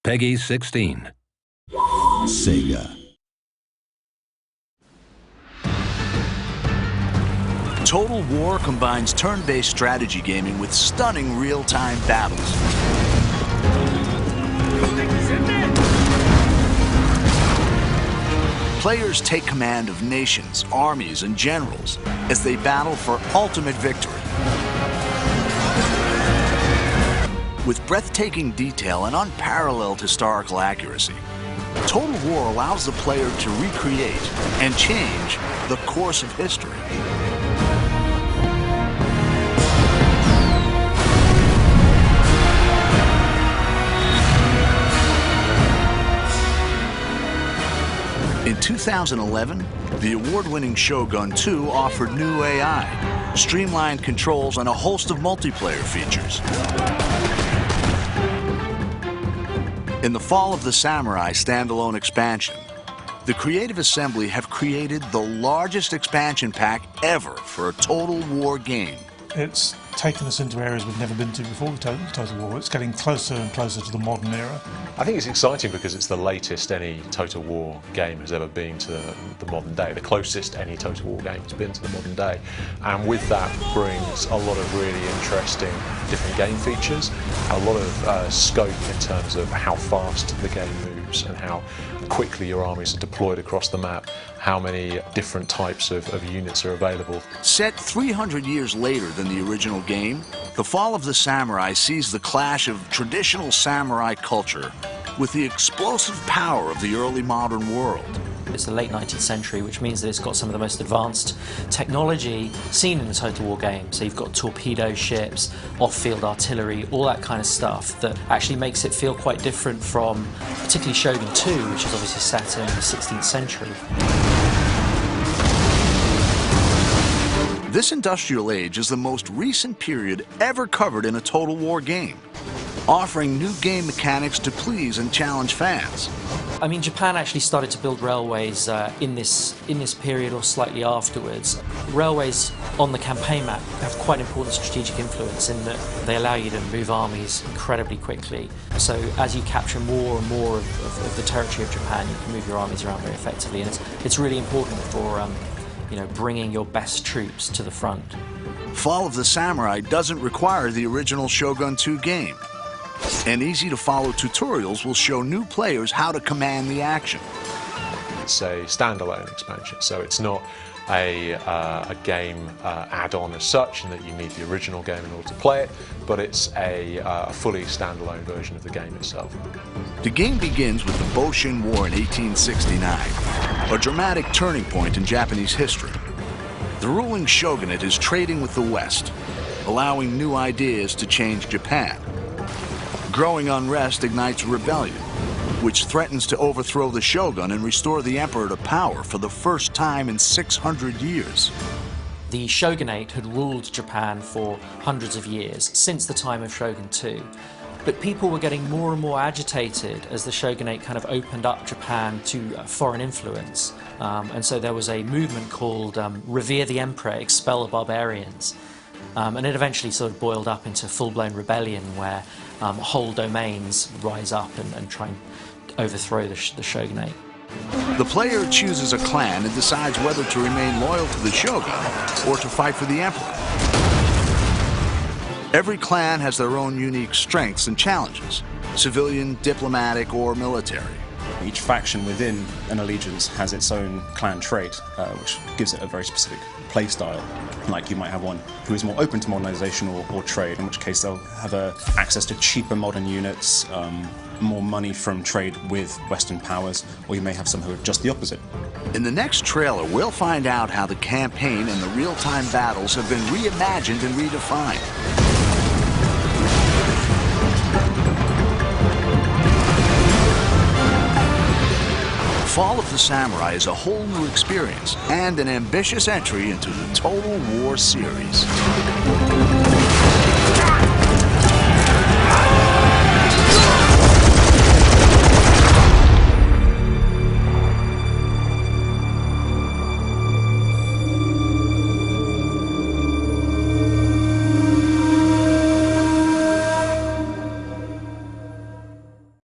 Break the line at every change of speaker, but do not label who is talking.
Peggy 16.
Sega.
Total War combines turn-based strategy gaming with stunning real-time battles. Players take command of nations, armies, and generals as they battle for ultimate victory. With breathtaking detail and unparalleled historical accuracy, Total War allows the player to recreate and change the course of history. In 2011, the award-winning Shogun 2 offered new AI, streamlined controls, and a host of multiplayer features. In the Fall of the Samurai standalone expansion, the Creative Assembly have created the largest expansion pack ever for a Total War game.
It's taken us into areas we've never been to before with Total War. It's getting closer and closer to the modern era.
I think it's exciting because it's the latest any Total War game has ever been to the modern day, the closest any Total War game has been to the modern day. And with that brings a lot of really interesting different game features, a lot of scope in terms of how fast the game moves and how quickly your armies are deployed across the map, how many different types of units are available.
Set 300 years later than the original game, The Fall of the Samurai sees the clash of traditional samurai culture with the explosive power of the early modern world.
It's the late 19th century, which means that it's got some of the most advanced technology seen in the Total War game. So you've got torpedo ships, off-field artillery, all that kind of stuff that actually makes it feel quite different from particularly Shogun 2, which is obviously set in the 16th century.
This industrial age is the most recent period ever covered in a Total War game, offering new game mechanics to please and challenge fans.
I mean, Japan actually started to build railways in this period or slightly afterwards. Railways on the campaign map have quite important strategic influence in that they allow you to move armies incredibly quickly. So as you capture more and more of the territory of Japan, you can move your armies around very effectively, and it's really important for bringing your best troops to the front.
Fall of the Samurai doesn't require the original Shogun 2 game, and easy-to-follow tutorials will show new players how to command the action.
It's a standalone expansion, so it's not a game add-on as such, in that you need the original game in order to play it, but it's a fully standalone version of the game itself.
The game begins with the Boshin War in 1869, a dramatic turning point in Japanese history. The ruling Shogunate is trading with the West, allowing new ideas to change Japan. Growing unrest ignites rebellion, which threatens to overthrow the shogun and restore the emperor to power for the first time in 600 years.
The Shogunate had ruled Japan for hundreds of years, since the time of Shogun 2. But people were getting more and more agitated as the Shogunate kind of opened up Japan to foreign influence. And so there was a movement called Revere the Emperor, Expel the Barbarians. And it eventually sort of boiled up into full-blown rebellion where whole domains rise up and try and overthrow the shogunate.
The player chooses a clan and decides whether to remain loyal to the shogun or to fight for the emperor. Every clan has their own unique strengths and challenges, civilian, diplomatic, or military.
Each faction within an allegiance has its own clan trait, which gives it a very specific play style. Like you might have one who is more open to modernization or trade, in which case they'll have access to cheaper modern units, more money from trade with Western powers, or you may have some who are just the opposite.
In the next trailer, we'll find out how the campaign and the real-time battles have been reimagined and redefined. Fall of the Samurai is a whole new experience and an ambitious entry into the Total War series.